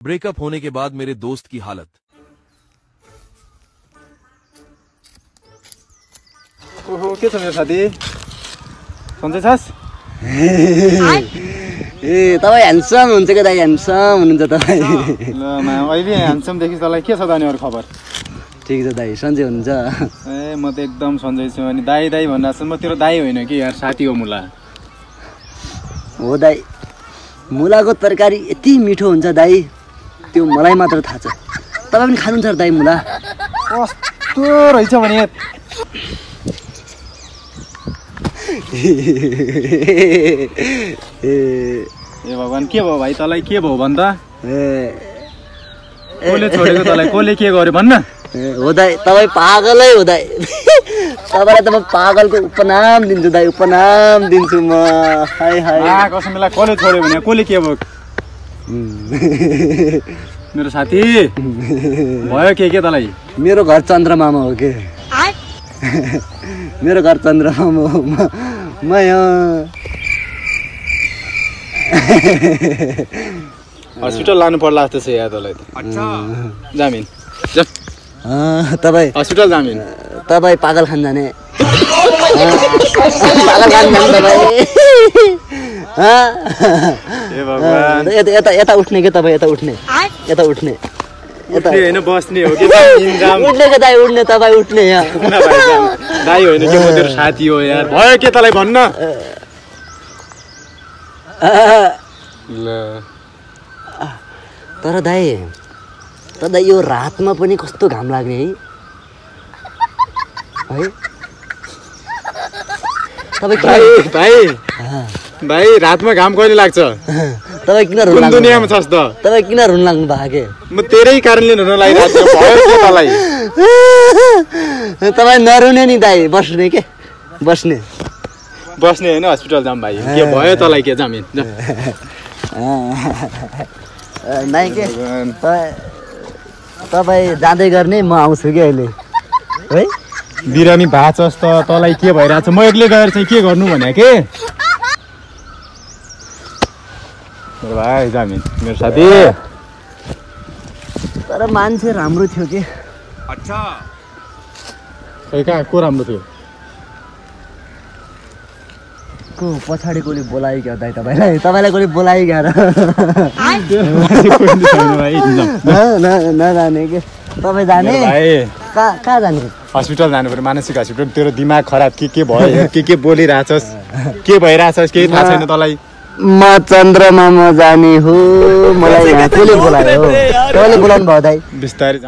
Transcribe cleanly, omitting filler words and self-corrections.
Breakup होने के बाद मेरे दोस्त की हालत। ओहो के छ मेरो साथी सन्चै छस् ए तपाई ह्यान्डसम हुन्छ के दाइ ह्यान्डसम हुनुहुन्छ तपाई ल मा अहिले ह्यान्डसम देखि तलाई के छ दानी अरु खबर ठीक छ दाइ सन्चै हुनुहुन्छ ए म त एकदम सन्चै छु अनि दाइ दाइ भन्नास म तेरो दाइ होइन कि यार साथी हो मुला हो दाइ मुलाको तरकारी यति मिठो हुन्छ दाइ त्यो मलाई मात्र थाहा छ तपाई पनि खानुहुन्छ दाइ मुला कस्तो रहेछ भने ए भगवान के भयो भाइ तलाई के भयो भन् त कोले छोडेको तलाई कोले के गर्यो भन्न हो दाइ तपाई पागलै हो दाइ तपाईलाई त म पागलको उपनाम दिन्छु दाइ उपनाम दिन्छु म हाय हाय कसमलाई कोले छोड्यो भने कोले के भयो मेरो साथी भयो के तलाई मेरो घर चन्द्रमामा हो के मेरो घर चन्द्रमामा हो म यहाँ हस्पिटल लानु पर्ला जस्तो छ यार तलाई त अच्छा जामिन तपाई हस्पिटल जामिन तपाई पागल खान जाने पागल खान जाने तपाई ए भगवान यता यता उठ्ने के तपाई यता उठ्ने यता उठ्ने यता हैन बस्ने हो कि इन्जाम उठ्ने के दाइ उठ्ने तपाई उठ्ने यहाँ दाइ होइन कि म तेरो साथी हो यार भयो के तलाई भन्न ल तर दाइ यो रातमा पनि कस्तो घाम लाग्ने है तपाई भाइ भाइ रातमा घाम कहिले लाग्छ तपाई किन रुन लाग्नु दुनियामा छस् त तपाई किन रुन लाग्नु भएको के म तेरै कारणले रुन लागिरहेको छु भयो के तलाई तपाई नरुने नि दाइ बस्ने के बस्ने हैन हस्पिटल जाम भाइ के भयो तलाई के जामिन नाइ के तपाई जाँदै गर्ने म आउँछु कि अहिले है बिरामी भाछस् त तलाई के भइराछ म एक्लै गएर चाहिँ के गर्नु भने के मेरो भाइ जामिन मेरो साथी तर मान्छे राम्रो थियो के अच्छा खै कहाँ को राम्रो थियो को पछाडि कोले बोलाइ क्या दाइ तपाईलाई कोले बोलाइ क्या र नजाने के तपाई जाने कहाँ जाने हस्पिटल जानु पर्यो मानसिक हस्पिटल तेरो दिमाग खराब के भयो के बोलिरहेछस् के भइरहेछस् केही थाहा छैन तलाई म चन्द्रमामा जाने हो मलाई यहाँ कोले बोलायो तपाईँले बोलाउनु भयो दाइ बिस्तारै